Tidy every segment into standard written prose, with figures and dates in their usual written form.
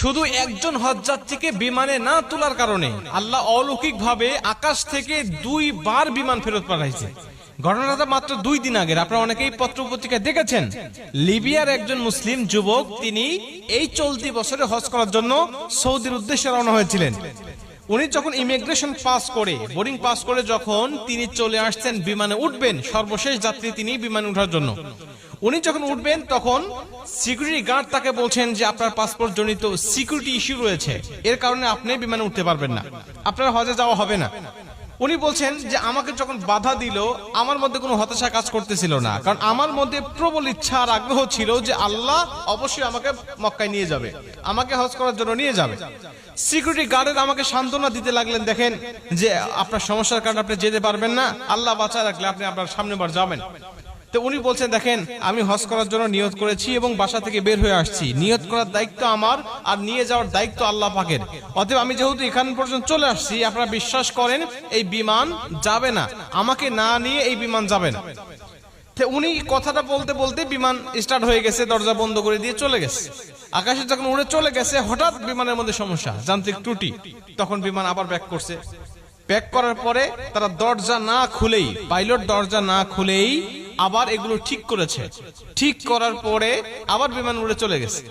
শুধু একজন হজযাত্রীকে বিমানে না তোলার কারণে আল্লাহ অলৌকিকভাবে আকাশ থেকে 2 বার বিমান ফেরত পাঠাইছে। ঘটনাটা মাত্র 2 দিন আগের। আপনারা অনেকেই পত্র পত্রিকায় দেখেছেন, লিবিয়ার একজন মুসলিম যুবক তিনি এই চলতি বছরে হজ করার জন্য সৌদির উদ্দেশ্যে রওনা হয়েছিলেন। উনি যখন ইমিগ্রেশন পাস করে, বোর্ডিং পাস করে যখন তিনি চলে আসছেন বিমানে উঠবেন, সর্বশেষ যাত্রী তিনি বিমানে ওঠার জন্য, উনি যখন উঠবেন তখন সিকিউরিটি গার্ড তাকে বলছেন যে আপনার পাসপোর্ট জনিত সিকিউরিটি ইস্যু রয়েছে, এর কারণে আপনি বিমানে উঠতে পারবেন না, আপনার হজে যাওয়া হবে না। উনি বলছেন যে আমাকে যখন বাধা দিল আমার মধ্যে কোনো হতাশা কাজ করতেছিল না, কারণ আমার মধ্যে প্রবল ইচ্ছা আর আগ্রহ ছিল যে আল্লাহ অবশ্যই আমাকে মক্কায় নিয়ে যাবে, আমাকে হজ করার জন্য নিয়ে যাবে। সিকিউরিটি গার্ডের আমাকে সান্ত্বনা দিতে লাগলেন, দেখেন যে আপনার সমস্যার কারণে আপনি যেতে পারবেন না, আল্লাহ বাঁচায় রাখলে আপনি আপনার সামনে বার যাবেন। তো উনি বলছেন দেখেন আমি হজ করার জন্য নিয়ত করেছি এবং বাসা থেকে বের হয়ে আসছি, নিয়ত করার দায়িত্ব আমার আর নিয়ে যাওয়ার দায়িত্ব আল্লাহ পাকের। অতএব আমি যেহেতু এখান পর্যন্ত চলে আসছি, আপনারা বিশ্বাস করেন এই বিমান যাবে না, আমাকে না নিয়ে এই বিমান যাবে না। তো উনি কথাটা বলতে বলতে বিমান স্টার্ট হয়ে গেছে, দরজা বন্ধ করে দিয়ে চলে গেছে। আকাশে যখন উড়ে চলে গেছে হঠাৎ বিমানের মধ্যে সমস্যা, যান্ত্রিক ত্রুটি। তখন বিমান আবার ব্যাক করছে। ব্যাক করার পরে তারা দরজা না খুলেই, পাইলট দরজা না খুলেই আবার এগুলো ঠিক করেছে। ঠিক করার পরে আবার বিমান উড়ে চলে গেছে।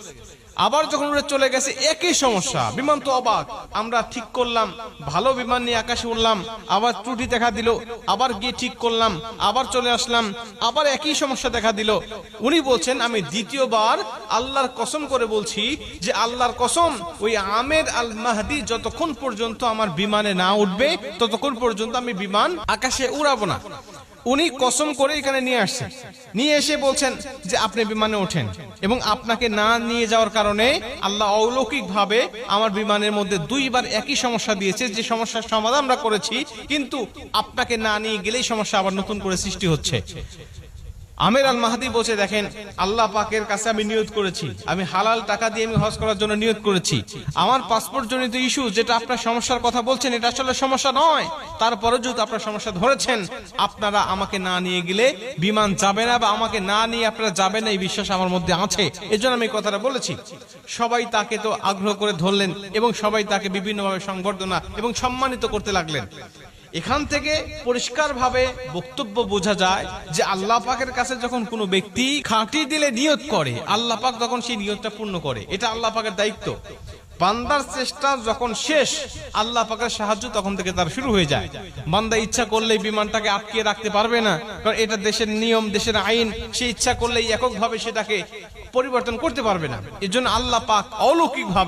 আবার যখন উড়ে চলে গেছে একই সমস্যা, বিমান তো অবাক, আমরা ঠিক করলাম, ভালো বিমান নিয়ে আকাশে উড়লাম, আবার ত্রুটি দেখা দিল, আবার গিয়ে ঠিক করলাম, আবার চলে আসলাম, আবার একই সমস্যা দেখা দিল। উনি বলছেন আমি দ্বিতীয়বার আল্লাহর কসম করে বলছি যে আল্লাহর কসম ওই আমের আল মাহদি যতক্ষণ পর্যন্ত আমার বিমানে না উঠবে ততক্ষণ পর্যন্ত আমি বিমান আকাশে উড়াবো না। উনি কসম করে এখানে নিয়ে আসছেন, নিয়ে এসে বলছেন যে আপনি বিমানে ওঠেন, এবং আপনাকে না নিয়ে যাওয়ার কারণে আল্লাহ অলৌকিকভাবে আমার বিমানের মধ্যে 2 বার একই সমস্যা দিয়েছে, যে সমস্যার সমাধান আমরা করেছি, কিন্তু আপনাকে না নিয়ে গেলেই সমস্যা আবার নতুন করে সৃষ্টি হচ্ছে। আমের আল মাহদি বলছে দেখেন আল্লাহ পাকের কাছে আমি নিয়ত করেছি, আমি হালাল টাকা দিয়ে আমি হজ করার জন্য নিয়ত করেছি, আমার পাসপোর্ট জনিত ইস্যু যেটা আপনার সমস্যার কথা বলছেন এটা আসলে সমস্যা নয়, তারপরে যদি আপনার সমস্যা ধরেছেন আপনারা আমাকে না নিয়ে গেলে বিমান যাবে না, বা আমাকে না নিয়ে আপনারা যাবেন না, এই বিশ্বাস আমার মধ্যে আছে, এজন্য আমি কথাটা বলেছি। সবাই তাকে তো আগ্রহ করে ধরলেন এবং সবাই তাকে বিভিন্নভাবে সংবর্ধনা এবং সম্মানিত করতে লাগলেন। এখান থেকে পরিষ্কারভাবে বক্তব্য বোঝা যায় যে আল্লাহ পাকের কাছে যখন কোনো ব্যক্তি খাঁটি দিলে নিয়ত করে, আল্লাহ পাক তখন সেই নিয়তটা পূর্ণ করে, এটা আল্লাহ পাকের দায়িত্ব। বান্দার চেষ্টা যখন শেষ, আল্লাহ পাকের সাহায্য তখন থেকে তার শুরু হয়ে যায়। বান্দা ইচ্ছা করলেই বিমানটাকে আটকে রাখতে পারবে না, কারণ এটা দেশের নিয়ম, দেশের আইন, সে ইচ্ছা করলেই এককভাবে সেটাকে পরিবর্তন করতে পারবে না। এজন্য আল্লাহ পাক অলৌকিকভাবে